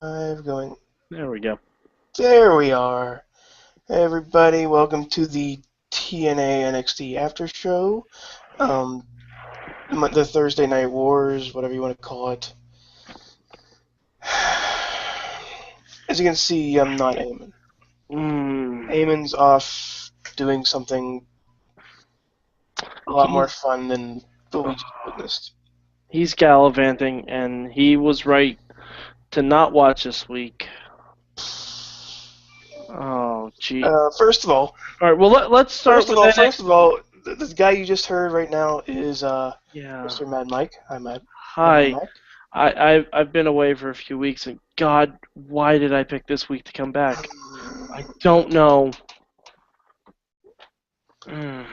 Live going. There we go. There we are. Hey everybody, welcome to the TNA NXT Aftershow. Um, the Thursday Night Wars, whatever you want to call it. As you can see, I'm not Eamon. Eamon's off doing something a lot more fun than what we just witnessed. He's gallivanting, and he was right to not watch this week. Oh, gee. First of all, All right. Well, let's start with NXT. First of all, the guy you just heard right now is Yeah. Mr. Mad Mike. Hi, Mad. Hi. Mike. I've been away for a few weeks, and God, why did I pick this week to come back? I don't know. Okay,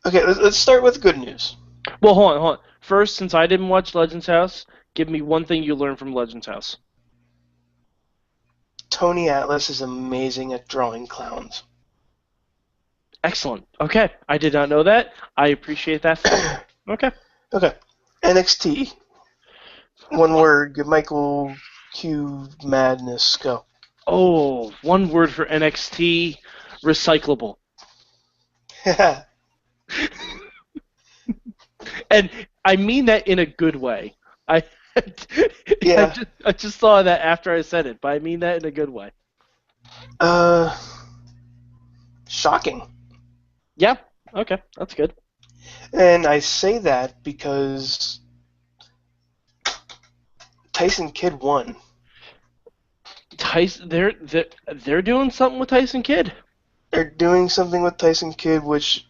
let's start with good news. Well, hold on. First, since I didn't watch Legends House, give me one thing you learned from Legends House. Tony Atlas is amazing at drawing clowns. Excellent. Okay, I did not know that. I appreciate that. Okay. Okay. NXT. One word. Michael Q. Madness. Go. Oh, one word for NXT: recyclable. And I mean that in a good way. Yeah. I just saw that after I said it, but I mean that in a good way. Shocking. Yeah. Okay, that's good. And I say that because Tyson Kidd won. They're doing something with Tyson Kidd. They're doing something with Tyson Kidd, which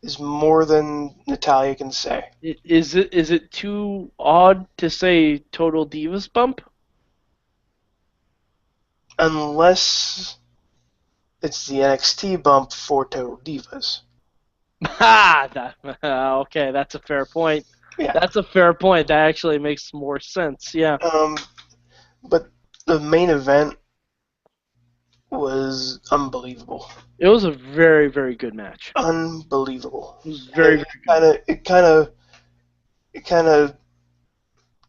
is more than Natalya can say. Is it too odd to say Total Divas bump? Unless it's the NXT bump for Total Divas. Okay, that's a fair point. Yeah. That's a fair point. That actually makes more sense. Yeah. But the main event was unbelievable. It was a very, very good match. Unbelievable. It was very, very good. It kind of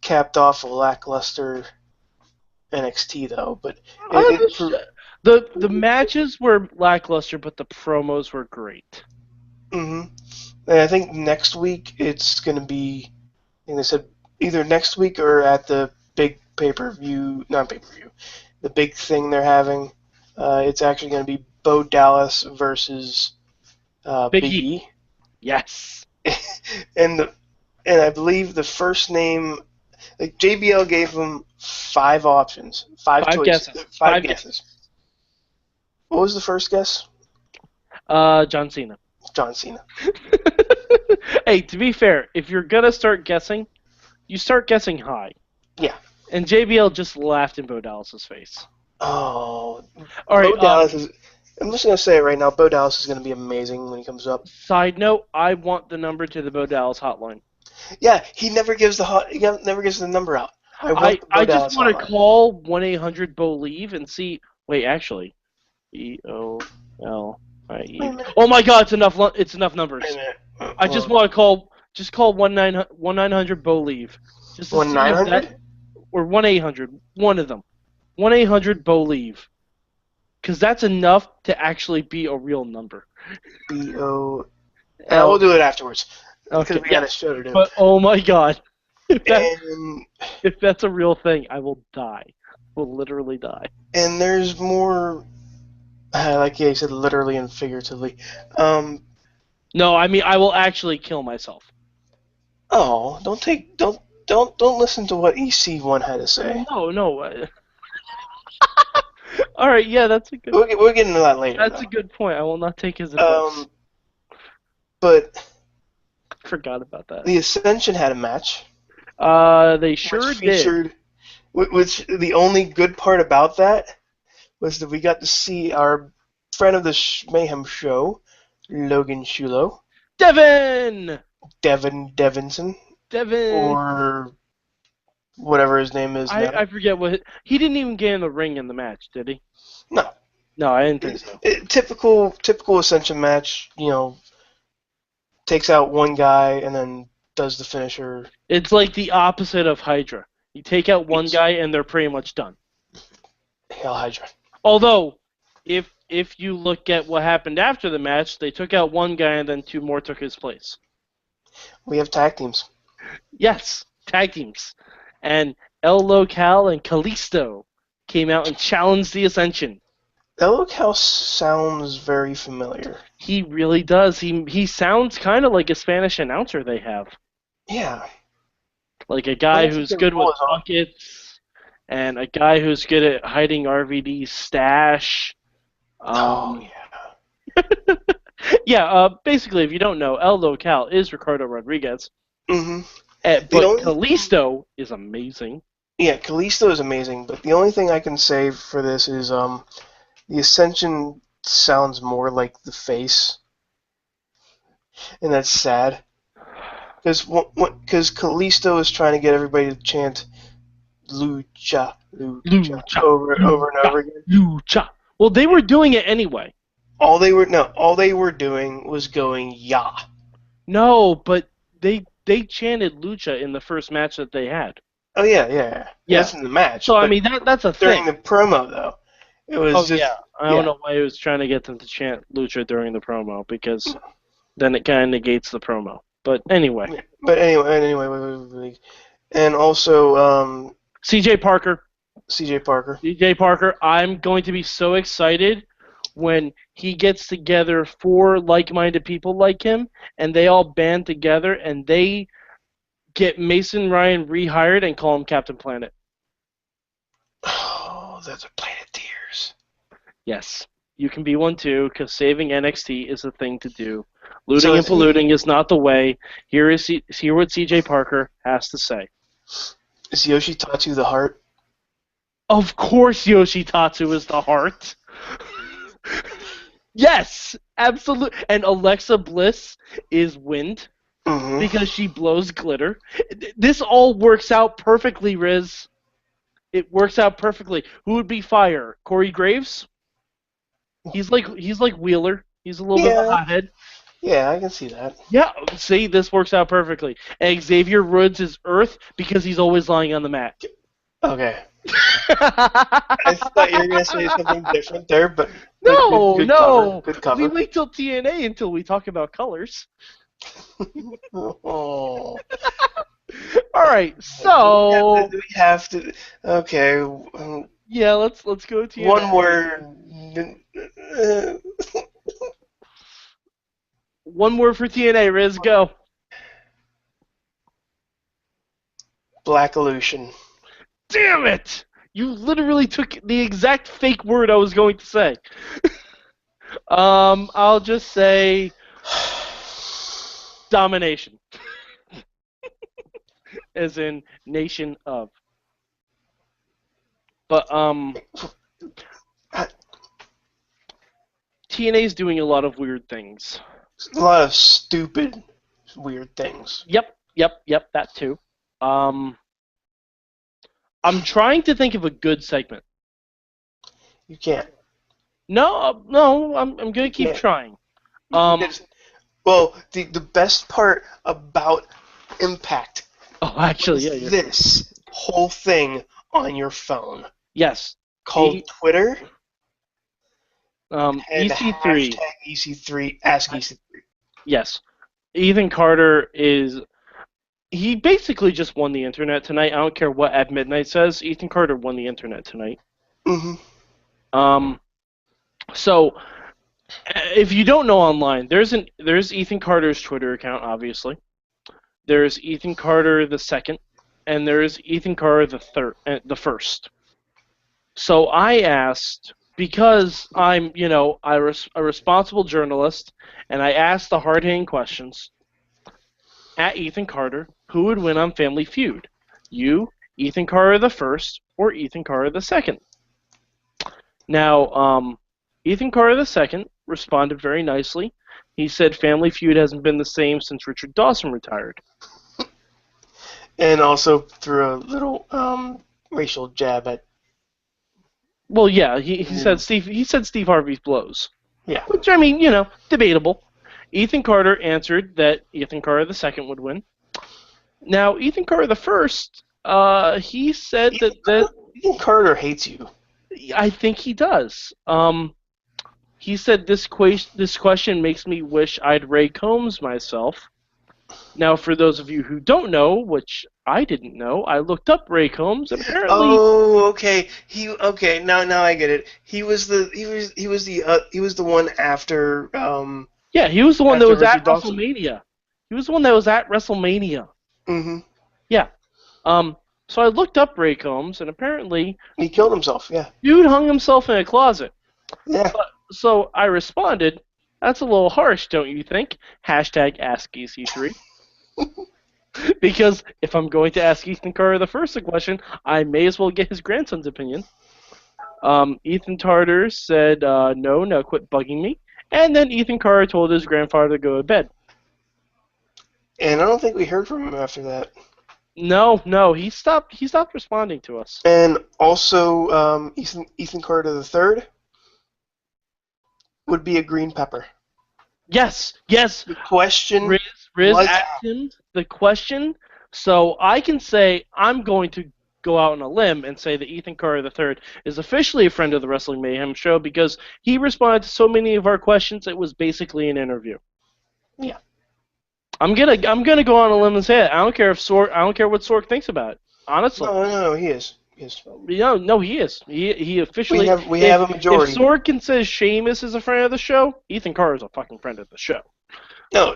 capped off a lackluster NXT though. But the matches were lackluster, but the promos were great. And I think next week it's going to be, I think they said either next week or at the big pay-per-view, not pay-per-view, the big thing they're having. It's actually going to be Bo Dallas versus Big E. Yes. and I believe the first name, like JBL gave them 5 options, 5 choices, 5 guesses. What was the first guess? John Cena. John Cena. Hey, to be fair, if you're gonna start guessing, you start guessing high. Yeah. And JBL just laughed in Bo Dallas's face. Oh. All right. Bo Dallas is. I'm just gonna say it right now. Bo Dallas is gonna be amazing when he comes up. Side note: I want the number to the Bo Dallas hotline. Yeah, he never gives the number out. I just want to call 1-800-BO-LEAVE and see. Wait, actually, BOLIE. Oh my God, it's enough numbers. I just want to call 1-900-BO-LEAVE. Just 1-900 or 1-800, one of them. 1-800-BO-LEAVE. Because that's enough to actually be a real number. BO. We'll do it afterwards. Okay. Because we got a show to do. But oh my God, if that's a real thing, I will die. I will literally die. And there's more. Like you said, literally and figuratively. No, I mean I will actually kill myself. Oh, don't listen to what EC1 had to say. No. All right, yeah, that's a good. We'll get into that later. That's a good point. I will not take his advice. But I forgot about that. The Ascension had a match. They sure did. Which the only good part about that was that we got to see our friend of the Mayhem show, Logan Shulo. Devin Devinson. Or whatever his name is now. I forget what... He didn't even get in the ring in the match, did he? No. No, I didn't think so. Typical Ascension match, takes out one guy and then does the finisher. It's like the opposite of Hydra. You take out one guy, and they're pretty much done. Hail Hydra. Although, if you look at what happened after the match, they took out one guy, and then 2 more took his place. We have tag teams. Yes, tag teams. And El Local and Kalisto came out and challenged the Ascension. El Local sounds very familiar. He really does. He sounds kind of like a Spanish announcer they have. Yeah. Like a guy who's good with buckets, and a guy who's good at hiding RVD's stash. Oh, yeah. Yeah, basically, if you don't know, El Local is Ricardo Rodriguez. Mm-hmm. But Kalisto is amazing. Yeah, Kalisto is amazing, but the only thing I can say for this is the Ascension sounds more like the face. And that's sad. Because Kalisto is trying to get everybody to chant Lucha over and over again. Lucha. Well, they were doing it anyway. All they were doing was going ya. No, but they chanted Lucha in the first match that they had. Oh yeah. That's in the match. So I mean that's a during thing. During the promo though, it was I don't know why he was trying to get them to chant Lucha during the promo, because then it kind of negates the promo. But anyway. Anyway, and also CJ Parker. CJ Parker. I'm going to be so excited when he gets together 4 like-minded people like him, and they all band together, and they get Mason Ryan rehired and call him Captain Planet. Oh, that's a Planet Tears. Yes, you can be one too, because saving NXT is a thing to do. Looting and polluting is not the way. Hear what CJ Parker has to say. Is Yoshitatsu the heart? Of course Yoshitatsu is the heart. Yes, absolutely. And Alexa Bliss is wind, because she blows glitter. This all works out perfectly, Rizz. It works out perfectly. Who would be fire? Corey Graves? He's like Wheeler. He's a little bit of a hothead. Yeah, I can see that. Yeah, see, this works out perfectly. And Xavier Woods is Earth because he's always lying on the mat. Okay. I thought you were going to say something different there, but no. Good cover. We wait till TNA until we talk about colors. Oh. All right, so we have to. Okay. Yeah, let's go TNA. One word. One word for TNA, Riz. Go. Black Illusion. Damn it! You literally took the exact fake word I was going to say. I'll just say domination. As in nation of. But TNA's doing a lot of weird things. A lot of stupid, weird things. Yep, that too. I'm trying to think of a good segment. You can't. No, I'm gonna keep trying. Well, the best part about Impact. Oh, actually, yeah. This whole thing on your phone. Yes. Called Twitter. EC3. EC3. Ask EC3. Yes. Ethan Carter is. He basically just won the internet tonight. I don't care what At Midnight says. Ethan Carter won the internet tonight. So, if you don't know online, there's Ethan Carter's Twitter account, obviously. There's Ethan Carter the second, and there's Ethan Carter the first. So I asked, because I'm, a responsible journalist, and I asked the hard-hitting questions. At Ethan Carter, who would win on Family Feud? You, Ethan Carter the first, or Ethan Carter the second? Now, Ethan Carter the second responded very nicely. He said Family Feud hasn't been the same since Richard Dawson retired. And also threw a little racial jab at. Well, yeah, he said Steve Harvey's blows. Yeah. Which, I mean, debatable. Ethan Carter answered that Ethan Carter the second would win. Now, Ethan Carter the first He said that Ethan Carter hates you. I think he does. He said this question makes me wish I'd Ray Combs myself. Now, for those of you who don't know, which I didn't know, I looked up Ray Combs, and apparently. Oh, okay. Now I get it. He was the one after. Yeah, he was the one that after was Richard at Dawson. WrestleMania. He was the one that was at WrestleMania. Mm-hmm. Yeah. So I looked up Ray Combs, and apparently He killed himself. Yeah. dude hung himself in a closet. Yeah. So I responded, "That's a little harsh, don't you think?" Hashtag AskEC3. Because if I'm going to ask Ethan Carter the first question, I may as well get his grandson's opinion. Ethan Carter said, no, quit bugging me. And then Ethan Carter told his grandfather to go to bed. And I don't think we heard from him after that. No, he stopped responding to us. And also, Ethan Carter III would be a green pepper. Yes. The question. Rizz asked him the question, so I can say I'm going to go out on a limb and say that Ethan Carter III is officially a friend of the Wrestling Mayhem show because he responded to so many of our questions. It was basically an interview. Yeah. I'm gonna go on a limb and say it. I don't care what Sorg thinks about it. Honestly. No, he is. No, he is. He officially. We have a majority. If Sorg says Sheamus is a friend of the show, Ethan Carter is a fucking friend of the show. No,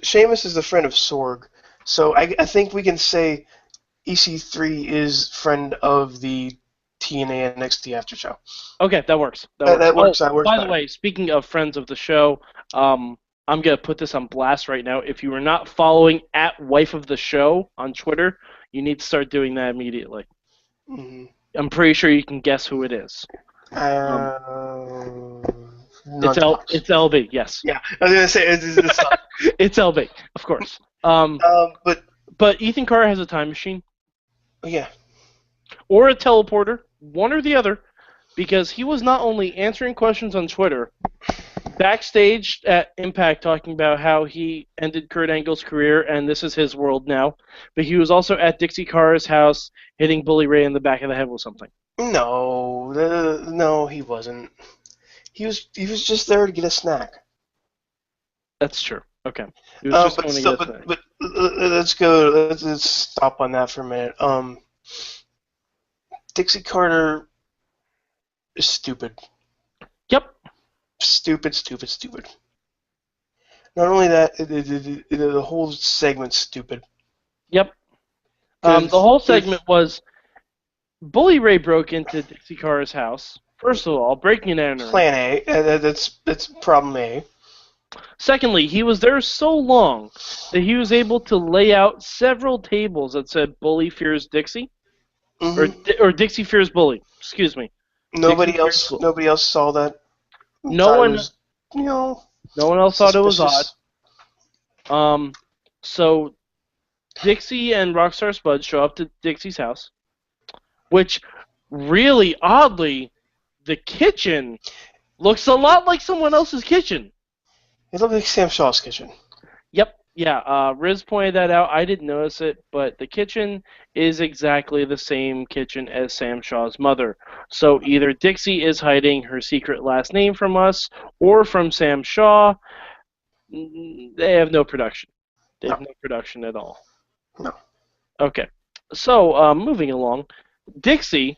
Sheamus is a friend of Sorg, so I think we can say EC3 is friend of the TNA NXT Aftershow. Okay, that works. That works. By the way, speaking of friends of the show, I'm gonna put this on blast right now. If you are not following @Wife of the Show on Twitter, you need to start doing that immediately. Mm-hmm. I'm pretty sure you can guess who it is. It's LB, yes. Yeah, I was gonna say it's it's LB, of course. But Ethan Carter has a time machine. Yeah. Or a teleporter, one or the other, because he was not only answering questions on Twitter, backstage at Impact talking about how he ended Kurt Angle's career and this is his world now, but he was also at Dixie Carter's house hitting Bully Ray in the back of the head with something. No, he wasn't. He was just there to get a snack. That's true. Okay. He was just going to get a snack. But let's go. Let's stop on that for a minute. Dixie Carter is stupid. Yep. Stupid. Not only that, the whole segment's stupid. Yep. The whole segment was Bully Ray broke into Dixie Carter's house. First of all, breaking and entering. Plan A. That's problem A. Secondly, he was there so long that he was able to lay out several tables that said Bully fears Dixie. Mm-hmm. Or Dixie fears Bully. Excuse me. Nobody else saw that. No one else thought it was odd. So Dixie and Rockstar Spud show up to Dixie's house, which really oddly, the kitchen looks a lot like someone else's kitchen. It looked like Sam Shaw's kitchen. Yep. Yeah, Rizz pointed that out. I didn't notice it, but the kitchen is exactly the same kitchen as Sam Shaw's mother. So either Dixie is hiding her secret last name from us, or from Sam Shaw. They have no production. They have no production at all. No. Okay. So, moving along, Dixie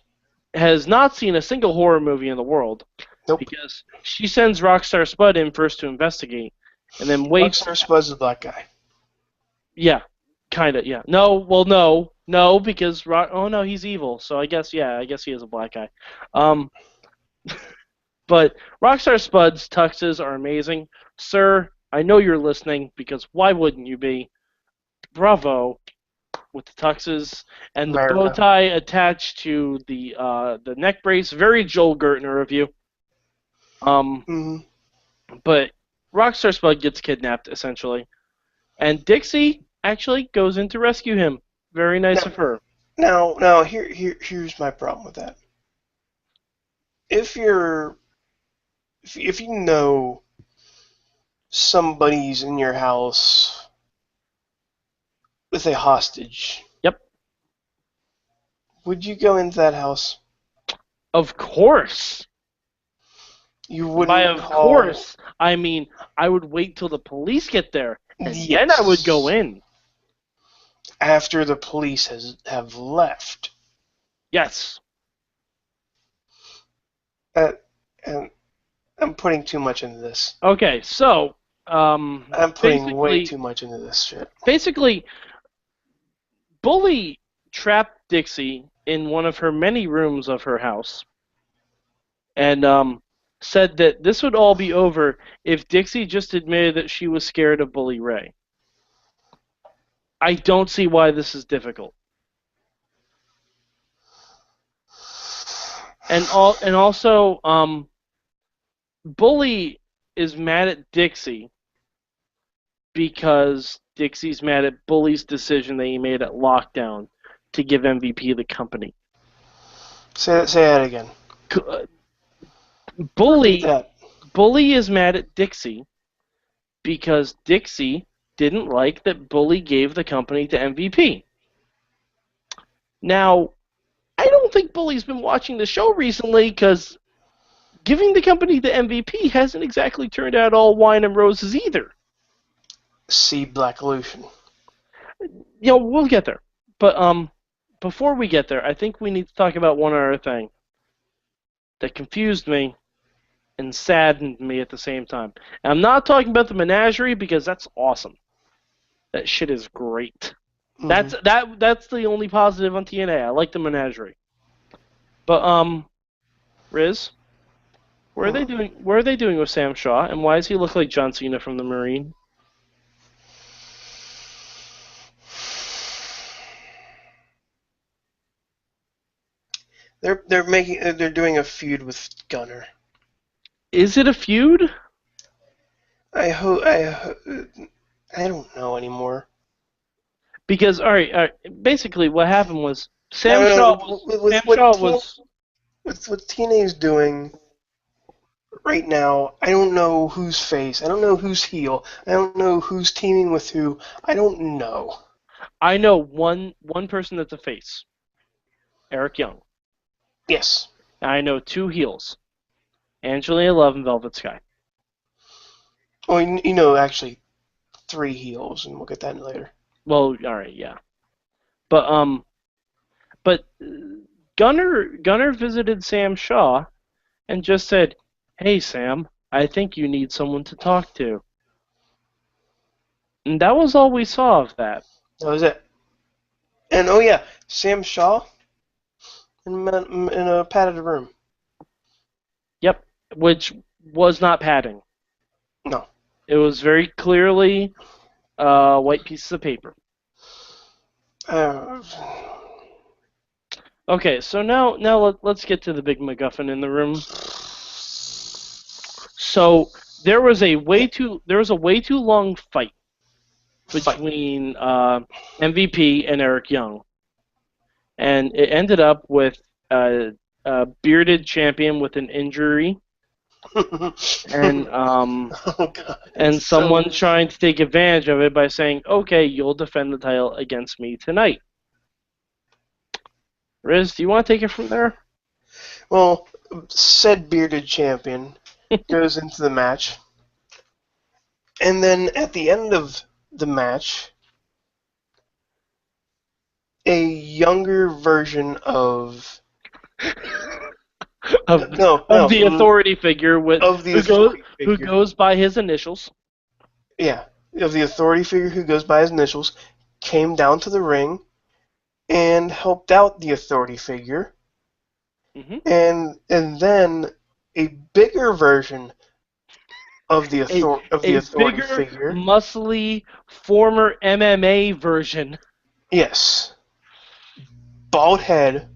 has not seen a single horror movie in the world. Nope. Because she sends Rockstar Spud in first to investigate, and then waits. Rockstar Spud's the black guy. Yeah, kind of. Yeah. No, because no, he's evil. So I guess he is a black guy. But Rockstar Spud's tuxes are amazing, sir. I know you're listening because why wouldn't you be? Bravo, with the tuxes and the bow tie attached to the neck brace. Very Joel Gertner of you. But Rockstar Spud gets kidnapped, essentially. And Dixie actually goes in to rescue him. Very nice of her. Now, here's my problem with that. If you know somebody's in your house with a hostage. Yep. Would you go into that house? Of course. You wouldn't By of call... course, I mean, I would wait till the police get there, and then I would go in. After the police have left. Yes. And I'm putting too much into this. Okay, so I'm putting way too much into this shit. Basically, Bully trapped Dixie in one of her many rooms of her house, and said that this would all be over if Dixie just admitted that she was scared of Bully Ray. I don't see why this is difficult. And also, Bully is mad at Dixie because Dixie's mad at Bully's decision that he made at Lockdown to give MVP the company. Say that again. Bully is mad at Dixie because Dixie didn't like that Bully gave the company to MVP. Now, I don't think Bully's been watching the show recently because giving the company the MVP hasn't exactly turned out all wine and roses either. See Black Illusion. We'll get there. But before we get there, I think we need to talk about one other thing that confused me and saddened me at the same time. And I'm not talking about the menagerie because that's awesome. That shit is great. Mm-hmm. That's the only positive on TNA. I like the menagerie. But Rizz, what are they doing with Sam Shaw, and why does he look like John Cena from the Marine? They're doing a feud with Gunner. Is it a feud? I don't know anymore. Because all right, basically what happened was Sam Shaw was with what TNA's doing right now. I don't know who's face. I don't know who's heel. I don't know who's teaming with who. I don't know. I know one person that's a face. Eric Young. Yes. I know two heels. Angelina Love and Velvet Sky. Well, actually, 3 heels, and we'll get that later. Well, all right, yeah. But Gunner visited Sam Shaw and just said, "Hey Sam, I think you need someone to talk to." And that was all we saw of that. That was it. And oh yeah, Sam Shaw in a padded room. Yep, which was not padding. No. It was very clearly white pieces of paper. Okay, so now let's get to the big MacGuffin in the room. So there was a way too long fight between MVP and Eric Young, and it ended up with a bearded champion with an injury. And and someone trying to take advantage of it by saying, "Okay, you'll defend the title against me tonight." Rizz, do you want to take it from there? Well, said bearded champion goes into the match, and then at the end of the match, a younger version of the authority figure who goes by his initials. Yeah, of the authority figure who goes by his initials came down to the ring and helped out the authority figure. Mm-hmm. And then a bigger version of the authority figure, muscly former MMA version. Yes. Bald head.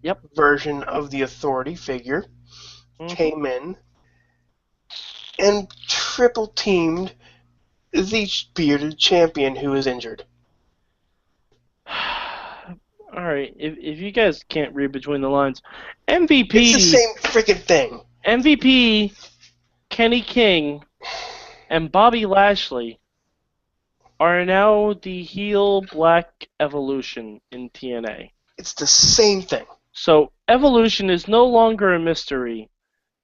Yep. Version of the authority figure came in and triple teamed the bearded champion who is injured. All right, if you guys can't read between the lines, MVP. It's the same freaking thing. MVP, Kenny King, and Bobby Lashley are now the heel Black Evolution in TNA. It's the same thing. So Evolution is no longer a mystery.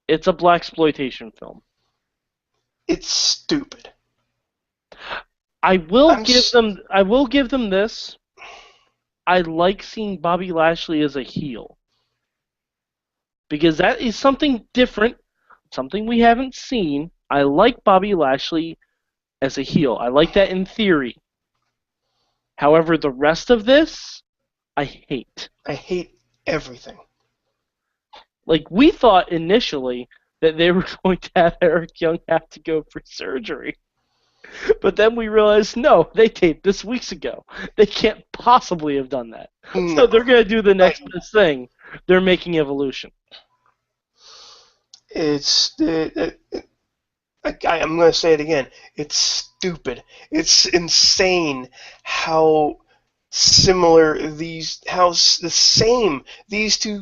It's a blaxploitation film. It's stupid. I will give them this. I like seeing Bobby Lashley as a heel. Because that is something different, something we haven't seen. I like Bobby Lashley as a heel. I like that in theory. However, the rest of this, I hate. I hate everything. Like, we thought initially that they were going to have Eric Young have to go for surgery. But then we realized, no, they taped this weeks ago. They can't possibly have done that. No. So they're going to do the next best thing. They're making Evolution. I'm going to say it again. It's stupid. It's insane how similar these two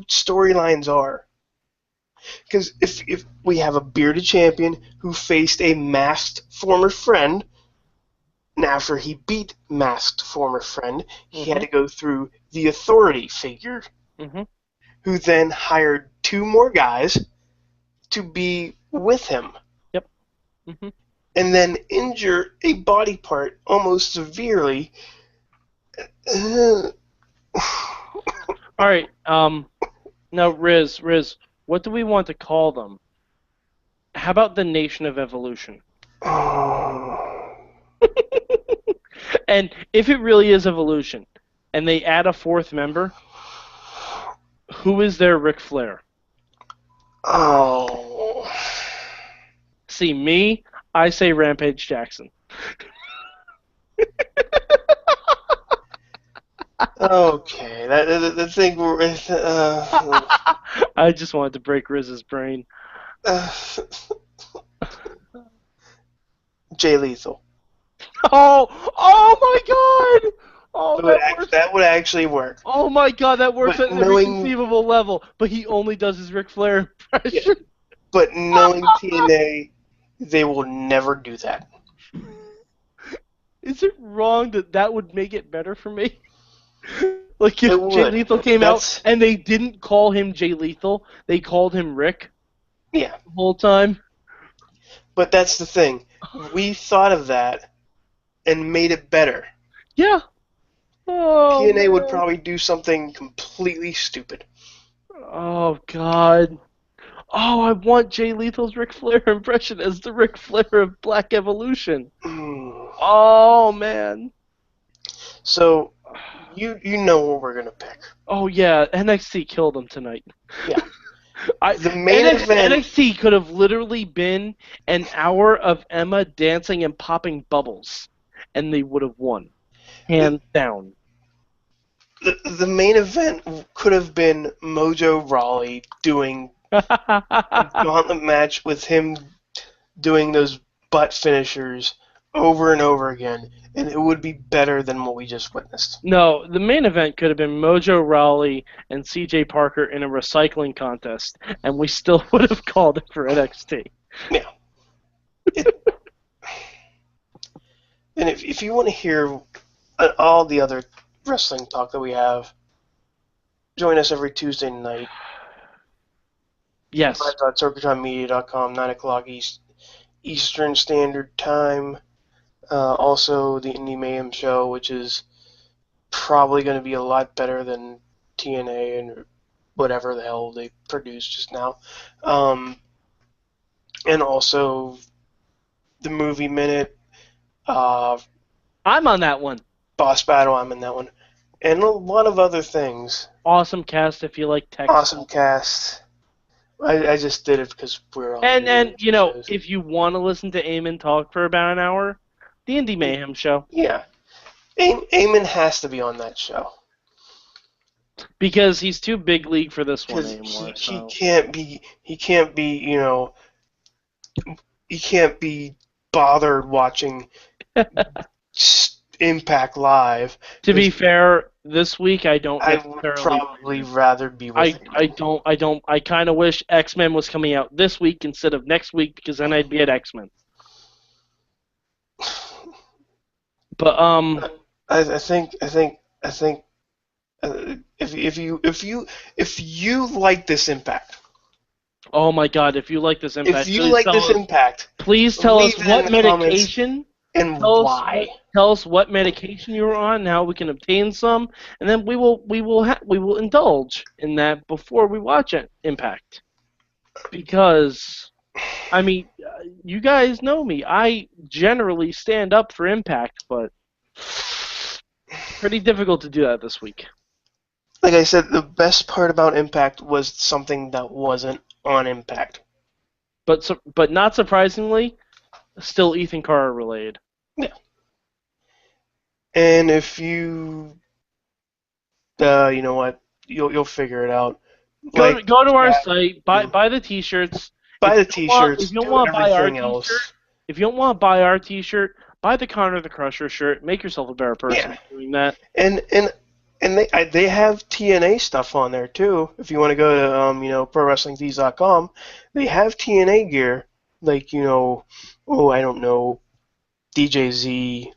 storylines are. Because if we have a bearded champion who faced a masked former friend, and after he beat masked former friend, he had to go through the authority figure, who then hired 2 more guys to be with him. Yep. And then injure a body part almost severely. All right. Now, Rizz, what do we want to call them? How about the Nation of Evolution? And if it really is Evolution, and they add a 4th member, who is their Ric Flair? Oh. See, me, I say Rampage Jackson. Okay, the thing. I just wanted to break Rizz's brain. Jay Lethal. Oh my God! Oh, that would actually work. Oh my God, that works at an inconceivable level. But he only does his Ric Flair impression. Yeah. But knowing TNA, they will never do that. Is it wrong that would make it better for me? Like if Jay Lethal came out and they didn't call him Jay Lethal, they called him Rick. Yeah. The whole time. But that's the thing. We thought of that and made it better. Yeah. Oh, TNA would probably do something completely stupid. Oh, God. Oh, I want Jay Lethal's Ric Flair impression as the Ric Flair of Black Evolution. Oh, man. So, you know what we're going to pick. Oh, yeah. NXT killed him tonight. Yeah. The main event... NXT could have literally been an hour of Emma dancing and popping bubbles, and they would have won. Hands down. The main event could have been Mojo Rawley doing a gauntlet match with him doing those butt finishers over and over again, and it would be better than what we just witnessed. No, the main event could have been Mojo Rawley and CJ Parker in a recycling contest, and we still would have called it for NXT. Yeah. And if you want to hear all the other wrestling talk that we have, join us every Tuesday night. Yes. live.circuitronmedia.com, 9 o'clock Eastern Standard Time. Also, the Indie Mayhem show, which is probably going to be a lot better than TNA and whatever the hell they produced just now. And also, the Movie Minute. I'm on that one. Boss Battle, I'm in that one. And a lot of other things. Awesome Cast if you like text. Awesome Cast. I just did it because we're on. And you know, if you want to listen to Eamon talk for about an hour, the Indie Mayhem show. Yeah. Eamon has to be on that show. Because he's too big league for this one anymore. He can't be, you know, he can't be bothered watching Impact Live. To be fair, this week I don't. I would probably rather be with him. I kind of wish X-Men was coming out this week instead of next week because then I'd be at X-Men. But I think if you like this Impact. Oh my God! If you like this Impact, if you like this Impact, please tell us what medication and why. Tell us what medication you were on, and how we can obtain some, and then we will indulge in that before we watch Impact. Because, I mean, you guys know me. I generally stand up for Impact, but pretty difficult to do that this week. Like I said, the best part about Impact was something that wasn't on Impact. But not surprisingly, still Ethan Carter related. Yeah. And if you, you know what, you'll figure it out. Go to our site, buy the T-shirts. Buy the T-shirts. If you don't want to buy our T-shirt, if you don't want to buy our T-shirt, buy the Connor the Crusher shirt. Make yourself a better person doing that. And they have TNA stuff on there too. If you want to go to ProWrestlingTees.com, they have TNA gear, like I don't know, DJZ.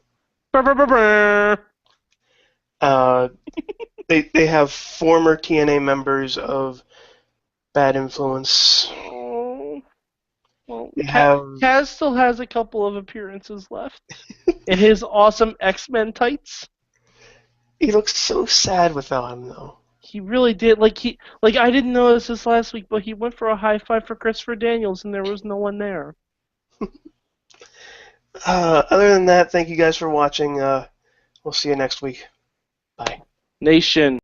They have former TNA members of Bad Influence. Well, Kaz still has a couple of appearances left in his awesome X-Men tights. He looks so sad without him, though. He really did. Like I didn't notice this last week, but he went for a high five for Christopher Daniels, and there was no one there. Other than that, thank you guys for watching. We'll see you next week. Bye. Nation.